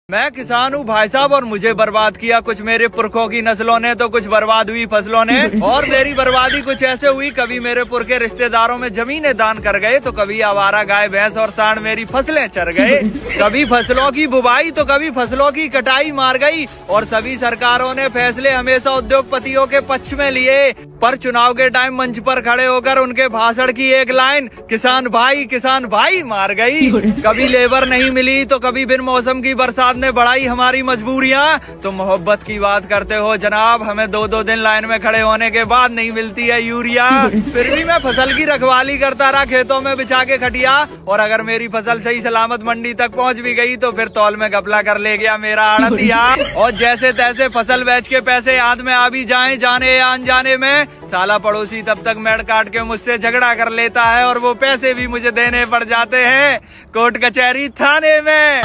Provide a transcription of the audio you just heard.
मैं किसान हूँ भाई साहब, और मुझे बर्बाद किया कुछ मेरे पुरखों की नस्लों ने, तो कुछ बर्बाद हुई फसलों ने। और मेरी बर्बादी कुछ ऐसे हुई, कभी मेरे पुरखे रिश्तेदारों में जमीनें दान कर गए, तो कभी आवारा गाय भैंस और सांड मेरी फसलें चर गए। कभी फसलों की बुवाई तो कभी फसलों की कटाई मार गई। और सभी सरकारों ने फैसले हमेशा उद्योगपतियों के पक्ष में लिए, पर चुनाव के टाइम मंच पर खड़े होकर उनके भाषण की एक लाइन किसान भाई मार गई। कभी लेबर नहीं मिली, तो कभी बिन मौसम की बरसात ने बढ़ाई हमारी मजबूरियां। तो मोहब्बत की बात करते हो जनाब, हमें 2-2 दिन लाइन में खड़े होने के बाद नहीं मिलती है यूरिया। फिर भी मैं फसल की रखवाली करता रहा, खेतों में बिछा के खटिया। और अगर मेरी फसल सही सलामत मंडी तक पहुंच भी गई, तो फिर तौल में घपला कर ले गया मेरा आड़तिया। और जैसे तैसे फसल बेच के पैसे हाथ में आ भी जाए, जाने या अनजाने में, साला पड़ोसी तब तक मेड़ काट के मुझसे झगड़ा कर लेता है, और वो पैसे भी मुझे देने पड़ जाते हैं कोर्ट कचहरी थाने में।